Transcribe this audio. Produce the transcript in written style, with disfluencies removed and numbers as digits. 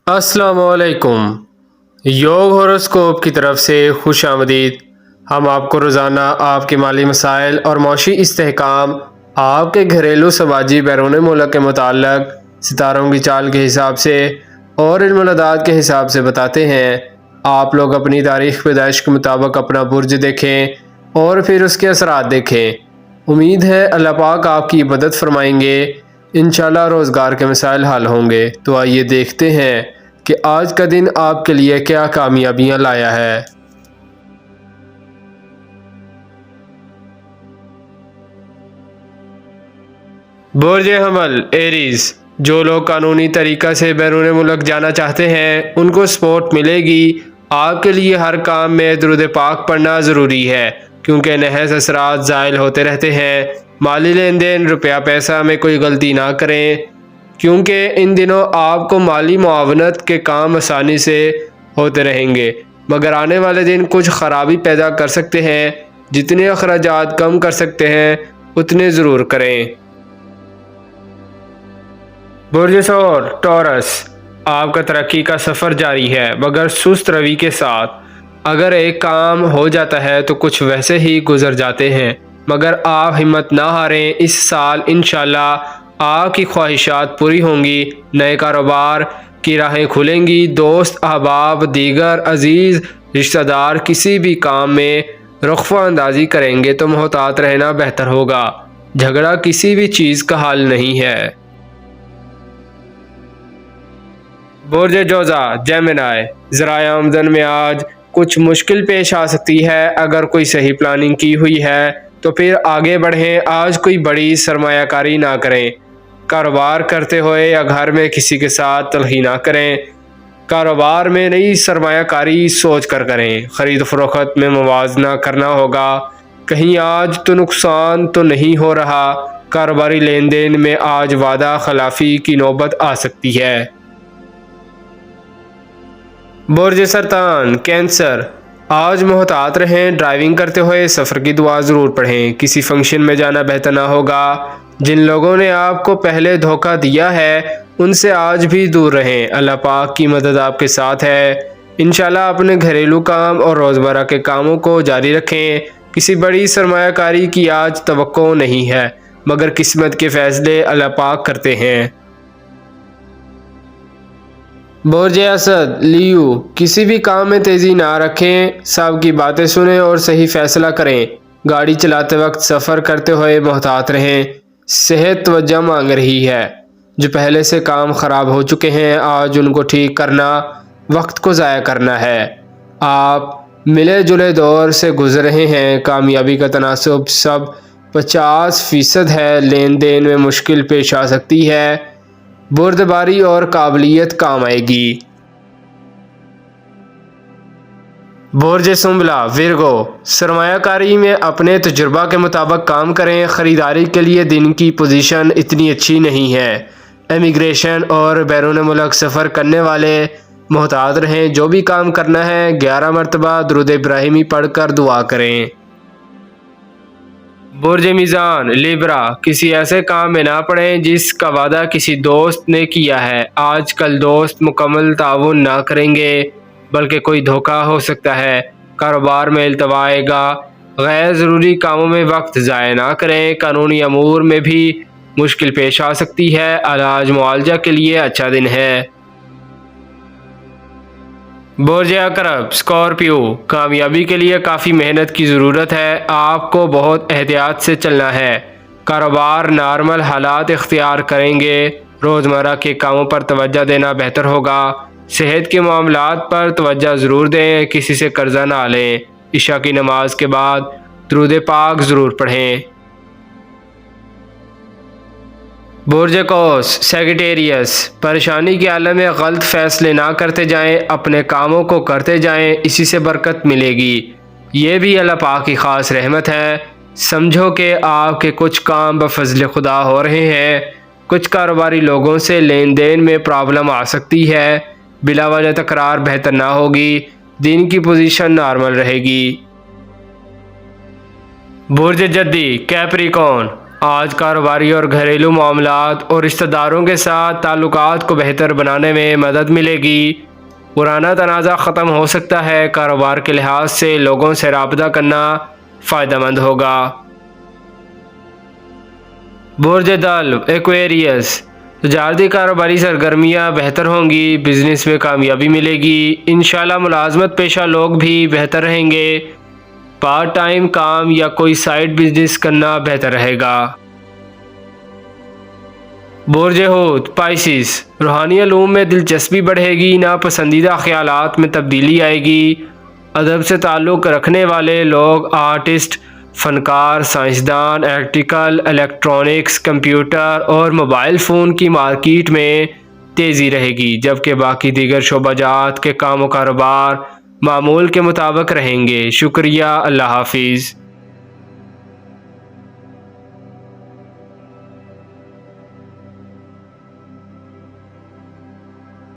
अस्सलाम वालेकुम। योग हॉरोस्कोप की तरफ से खुश आमदीद। हम आपको रोज़ाना आपके माली मसाइल और मौशी इस्तेहकाम, आपके घरेलू समाजी बैरून मुल्क के मुताल्लिक़ सितारों की चाल के हिसाब से और इल्मुल-अदाद के हिसाब से बताते हैं। आप लोग अपनी तारीख़ पैदाइश के मुताबिक अपना बुर्ज देखें और फिर उसके असरात देखें। उम्मीद है अल्लाह पाक आपकी मदद फरमाएंगे। इंशाअल्लाह रोज़गार के मसाइल हल होंगे। तो आइए देखते हैं कि आज का दिन आपके लिए क्या कामयाबियां लाया है। बुर्ज हमल एरीज, जो लोग कानूनी तरीक़ा से बैरून मुल्क जाना चाहते हैं उनको सपोर्ट मिलेगी। आपके लिए हर काम में दुरूद पाक पढ़ना ज़रूरी है, क्योंकि नहस असरात ज़ायल होते रहते हैं। माली लेन देन, रुपया पैसा में कोई गलती ना करें, क्योंकि इन दिनों आपको माली मुआवनत के काम आसानी से होते रहेंगे, मगर आने वाले दिन कुछ ख़राबी पैदा कर सकते हैं। जितने अखराजात कम कर सकते हैं उतने ज़रूर करें। बुर्ज सौर टॉरस, आपका तरक्की का सफ़र जारी है, मगर सुस्त रवि के साथ। अगर एक काम हो जाता है तो कुछ वैसे ही गुजर जाते हैं, मगर आप हिम्मत ना हारें। इस साल इंशाअल्लाह आपकी ख्वाहिशात पूरी होंगी। नए कारोबार की राहें खुलेंगी। दोस्त, अहबाब, दीगर अजीज़ रिश्तेदार किसी भी काम में रुख्वा अंदाजी करेंगे तो मोहतात रहना बेहतर होगा। झगड़ा किसी भी चीज़ का हल नहीं है। बुर्ज जोज़ा जेमिनी, ज़राए आमदन में आज कुछ मुश्किल पेश आ सकती है। अगर कोई सही प्लानिंग की हुई है तो फिर आगे बढ़ें। आज कोई बड़ी सरमायाकारी ना करें। कारोबार करते हुए या घर में किसी के साथ तलखी ना करें। कारोबार में नई सरमायाकारी सोच कर करें। ख़रीद फरोख्त में मुवाजना करना होगा। कहीं आज तो नुकसान तो नहीं हो रहा। कारोबारी लेन देन में आज वादा खिलाफी की नौबत आ सकती है। बुर्ज सरतान कैंसर, आज मोहतात रहें। ड्राइविंग करते हुए सफ़र की दुआ ज़रूर पढ़ें। किसी फंक्शन में जाना बेहतर ना होगा। जिन लोगों ने आपको पहले धोखा दिया है उनसे आज भी दूर रहें। अल्लाह पाक की मदद आपके साथ है। इंशाल्लाह अपने घरेलू काम और रोज़मर्रा के कामों को जारी रखें। किसी बड़ी सरमायाकारी की आज तवक्को नहीं है, मगर किस्मत के फ़ैसले अल्लाह पाक करते हैं। बुर्ज असद लियो, किसी भी काम में तेज़ी ना रखें। सबकी बातें सुनें और सही फ़ैसला करें। गाड़ी चलाते वक्त सफ़र करते हुए मोहतात रहें। सेहत तवज्जो मांग रही है। जो पहले से काम ख़राब हो चुके हैं आज उनको ठीक करना वक्त को ज़ाया करना है। आप मिले जुले दौर से गुज़र रहे हैं। कामयाबी का तनासब सब 50% है। लेन देन में मुश्किल पेश आ सकती है। बुर्दबारी और काबिलियत काम आएगी। बुर्ज सुंबला विरगो, सरमायाकारी में अपने तजुर्बा के मुताबिक काम करें। ख़रीदारी के लिए दिन की पोजीशन इतनी अच्छी नहीं है। इमिग्रेशन और बैरून मुल्क सफ़र करने वाले मोहतात रहें। जो भी काम करना है 11 मरतबा दुरूद इब्राहिमी पढ़ कर दुआ करें। बुर्ज मीज़ान लिब्रा, किसी ऐसे काम में ना पड़ें जिसका वादा किसी दोस्त ने किया है। आजकल दोस्त मुकम्मल ताउन ना करेंगे, बल्कि कोई धोखा हो सकता है। कारोबार में इल्तवा आएगा। गैर ज़रूरी कामों में वक्त ज़ाया ना करें। कानूनी अमूर में भी मुश्किल पेश आ सकती है। इलाज मुआलजा के लिए अच्छा दिन है। बुर्ज अकरब स्कॉर्पियो, कामयाबी के लिए काफ़ी मेहनत की ज़रूरत है। आपको बहुत एहतियात से चलना है। कारोबार नॉर्मल हालात इख्तियार करेंगे। रोज़मर्रा के कामों पर तवज्जो देना बेहतर होगा। सेहत के मामलात पर तवज्जो ज़रूर दें। किसी से कर्जा ना लें। इशा की नमाज के बाद दुरूद पाक ज़रूर पढ़ें। बुर्ज कौस सेगिटेरियस, परेशानी के आलम में गलत फ़ैसले ना करते जाएं। अपने कामों को करते जाएं, इसी से बरकत मिलेगी। ये भी अल्लाह पाक की ख़ास रहमत है। समझो कि आपके कुछ काम बफज़ल खुदा हो रहे हैं। कुछ कारोबारी लोगों से लेन देन में प्रॉब्लम आ सकती है। बिला वजह तकरार बेहतर ना होगी। दिन की पोजीशन नॉर्मल रहेगी। बुर्ज जद्दी कैप्रिकॉर्न, آج کاروباری اور گھریلو معاملات اور رشتہ داروں کے ساتھ تعلقات کو بہتر بنانے میں مدد ملے گی۔ پرانا تنازع ختم ہو سکتا ہے۔ کاروبار کے لحاظ سے لوگوں سے رابطہ کرنا فائدہ مند ہوگا۔ برج دلو ایکویریس، تجارتی کاروباری سرگرمیاں بہتر ہوں گی۔ بزنس میں کامیابی ملے گی۔ انشاءاللہ ملازمت پیشہ لوگ بھی بہتر رہیں گے۔ پارٹ ٹائم کام یا کوئی سائیڈ بزنس کرنا بہتر رہے گا۔ برج حوت پائسس، روحانی علوم میں دلچسپی بڑھے گی۔ ناپسندیدہ خیالات میں تبدیلی آئے گی۔ ادب سے تعلق رکھنے والے لوگ، آرٹسٹ، فنکار، سائنسدان، الیکٹریکل، الیکٹرانکس، کمپیوٹر اور موبائل فون کی مارکیٹ میں تیزی رہے گی، جبکہ باقی دیگر شعبہ جات کے کام و کاروبار معمول کے مطابق رہیں گے۔ شکریہ، اللہ حافظ۔